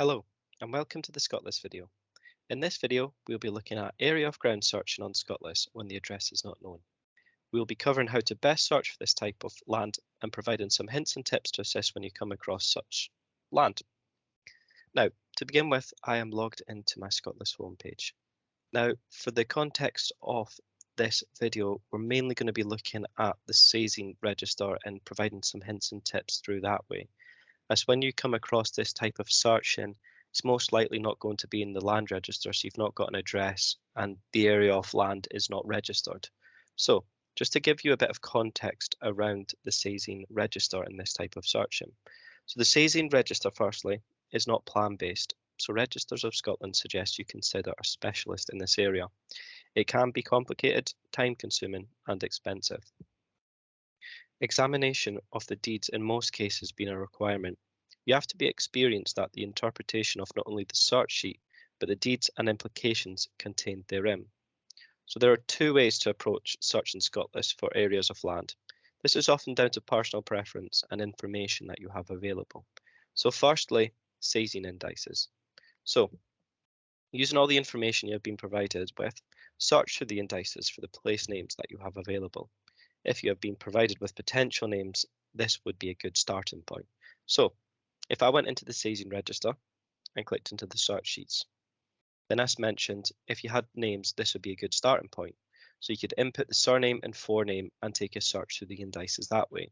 Hello, and welcome to the ScotLIS video. In this video, we'll be looking at area of ground searching on ScotLIS when the address is not known. We'll be covering how to best search for this type of land and providing some hints and tips to assist when you come across such land. Now, to begin with, I am logged into my ScotLIS homepage. Now, for the context of this video, we're mainly going to be looking at the season register and providing some hints and tips through that way. As when you come across this type of searching, it's most likely not going to be in the land register, so you've not got an address and the area of land is not registered. So just to give you a bit of context around the season register in this type of searching. So the season register, firstly, is not plan-based. So Registers of Scotland suggest you consider a specialist in this area. It can be complicated, time-consuming and expensive. Examination of the deeds in most cases being a requirement. You have to be experienced at the interpretation of not only the search sheet, but the deeds and implications contained therein. So there are two ways to approach searching ScotLIS for areas of land. This is often down to personal preference and information that you have available. So firstly, season indices. So using all the information you have been provided with, search through the indices for the place names that you have available. If you have been provided with potential names, this would be a good starting point. So if I went into the season register and clicked into the search sheets, then as mentioned, if you had names, this would be a good starting point. So you could input the surname and forename and take a search through the indices that way.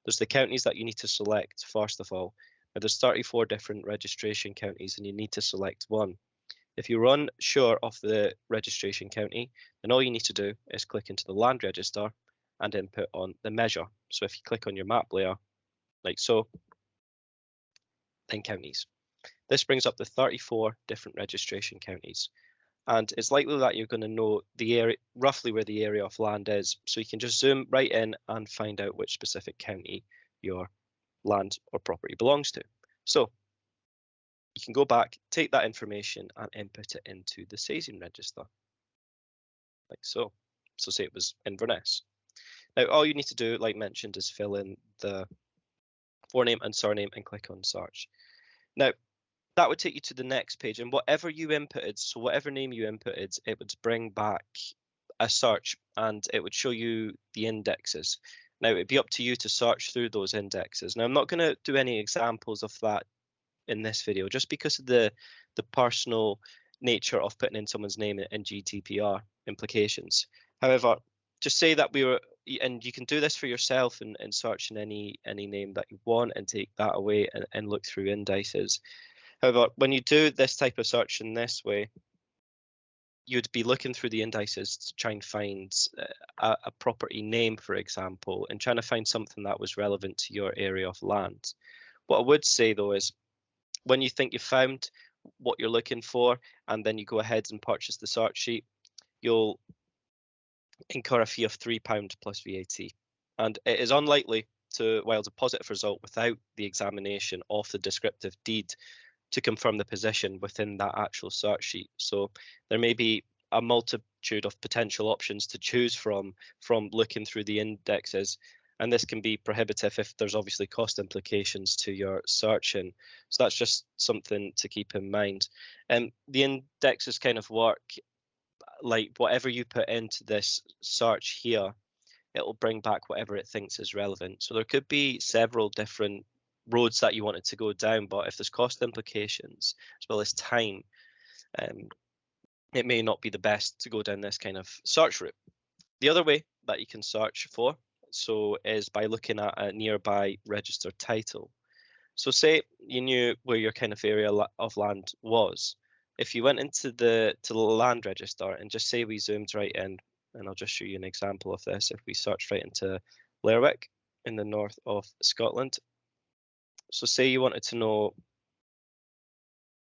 There's the counties that you need to select first of all. Now there's 34 different registration counties and you need to select one. If you're unsure of the registration county, then all you need to do is click into the land register and input on the measure. So if you click on your map layer, like so, then counties. This brings up the 34 different registration counties. And it's likely that you're going to know the area, roughly where the area of land is. So you can just zoom right in and find out which specific county your land or property belongs to. So you can go back, take that information and input it into the season register, like so. So say it was Inverness. Now, all you need to do, like mentioned, is fill in the forename and surname and click on search. Now, that would take you to the next page, and whatever you inputted, so whatever name you inputted, it would bring back a search and it would show you the indexes. Now, it'd be up to you to search through those indexes. Now, I'm not going to do any examples of that in this video, just because of the personal nature of putting in someone's name in GDPR implications. However, just say that we were, and you can do this for yourself and search in any name that you want and take that away and look through indices. However, when you do this type of search in this way, you'd be looking through the indices to try and find a property name, for example, and trying to find something that was relevant to your area of land. What I would say though is when you think you've found what you're looking for and then you go ahead and purchase the search sheet, you'll incur a fee of £3 plus VAT. And it is unlikely to yield a positive result without the examination of the descriptive deed to confirm the position within that actual search sheet. So there may be a multitude of potential options to choose from looking through the indexes, and this can be prohibitive if there's obviously cost implications to your searching. So that's just something to keep in mind. And the indexes kind of work like whatever you put into this search here, it will bring back whatever it thinks is relevant. So there could be several different roads that you wanted to go down, but if there's cost implications as well as time, it may not be the best to go down this kind of search route. The other way that you can search for is by looking at a nearby registered title. So say you knew where your kind of area of land was. If you went into the land register and just say we zoomed right in, and I'll just show you an example of this. If we search right into Lerwick in the north of Scotland. So say you wanted to know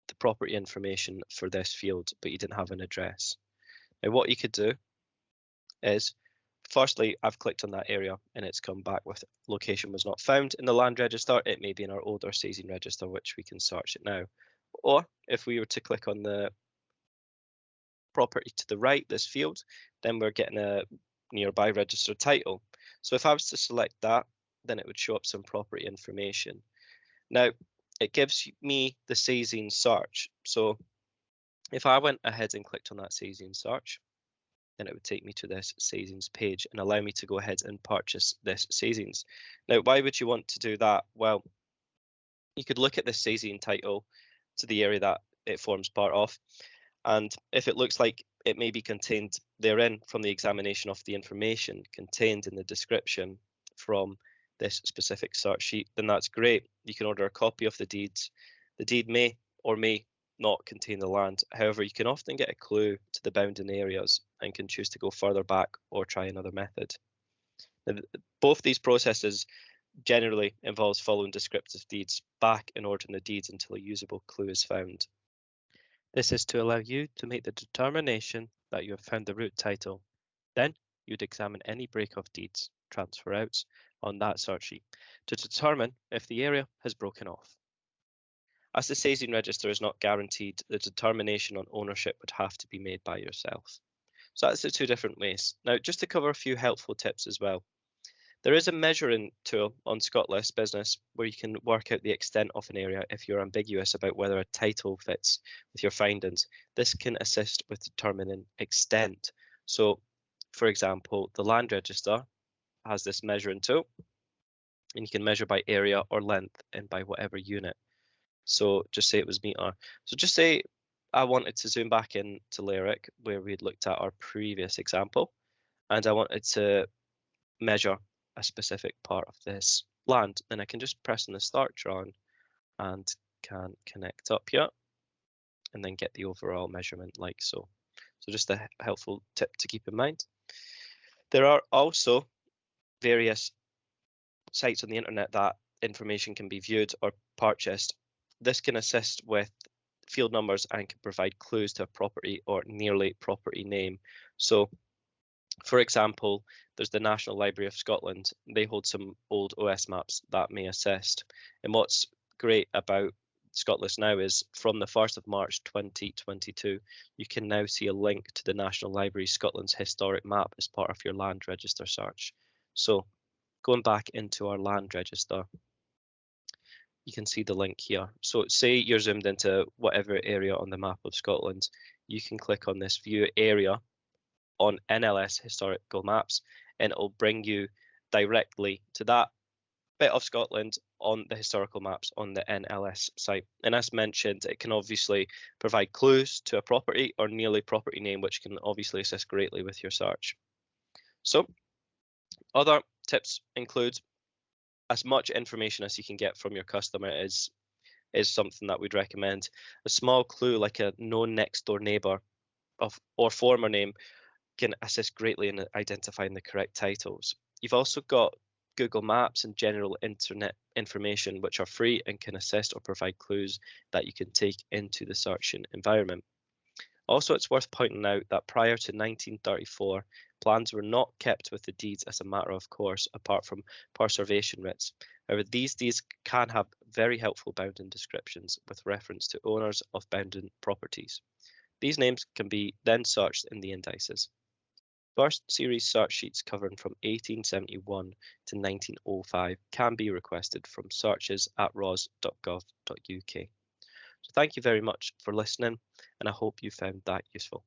the property information for this field, but you didn't have an address. Now what you could do is, firstly, I've clicked on that area and it's come back with location was not found in the land register. It may be in our older season register, which we can search it now. Or if we were to click on the property to the right, this field, then we're getting a nearby registered title. So if I was to select that, then it would show up some property information. Now, it gives me the Saysian search. So if I went ahead and clicked on that Saysian search, then it would take me to this Saysians page and allow me to go ahead and purchase this Saysians. Now, why would you want to do that? Well, you could look at this Saysian title to the area that it forms part of, and if it looks like it may be contained therein from the examination of the information contained in the description from this specific search sheet, then that's great. You can order a copy of the deeds. The deed may or may not contain the land. However, you can often get a clue to the bounding areas and can choose to go further back or try another method. Now, both these processes generally involves following descriptive deeds back and ordering the deeds until a usable clue is found. This is to allow you to make the determination that you have found the root title. Then you'd examine any break of deeds, transfer outs, on that search sheet to determine if the area has broken off. As the Saysian register is not guaranteed, the determination on ownership would have to be made by yourself. So that's the two different ways. Now, just to cover a few helpful tips as well. There is a measuring tool on ScotLIS Business where you can work out the extent of an area if you're ambiguous about whether a title fits with your findings. This can assist with determining extent. So, for example, the land register has this measuring tool, and you can measure by area or length and by whatever unit. So just say it was meter. So just say I wanted to zoom back into Lyric where we had looked at our previous example, and I wanted to measure a specific part of this land, and I can just press on the start drawing and can connect up here and then get the overall measurement like so. So just a helpful tip to keep in mind. There are also various sites on the internet that information can be viewed or purchased. This can assist with field numbers and can provide clues to a property or nearly property name. So for example, there's the National Library of Scotland. They hold some old OS maps that may assist. And what's great about ScotLIS now is from the 1st of March 2022, you can now see a link to the National Library Scotland's historic map as part of your land register search. So going back into our land register, you can see the link here. So say you're zoomed into whatever area on the map of Scotland, you can click on this view area on NLS historical maps, and it'll bring you directly to that bit of Scotland on the historical maps on the NLS site. And as mentioned, it can obviously provide clues to a property or nearly property name, which can obviously assist greatly with your search. So other tips include as much information as you can get from your customer is something that we'd recommend. A small clue like a known next door neighbour or former name can assist greatly in identifying the correct titles. You've also got Google Maps and general internet information, which are free and can assist or provide clues that you can take into the searching environment. Also, it's worth pointing out that prior to 1934, plans were not kept with the deeds as a matter of course, apart from preservation writs. However, these deeds can have very helpful bounding descriptions with reference to owners of bounding properties. These names can be then searched in the indices. First series search sheets covering from 1871 to 1905 can be requested from searches@ros.gov.uk. So thank you very much for listening, and I hope you found that useful.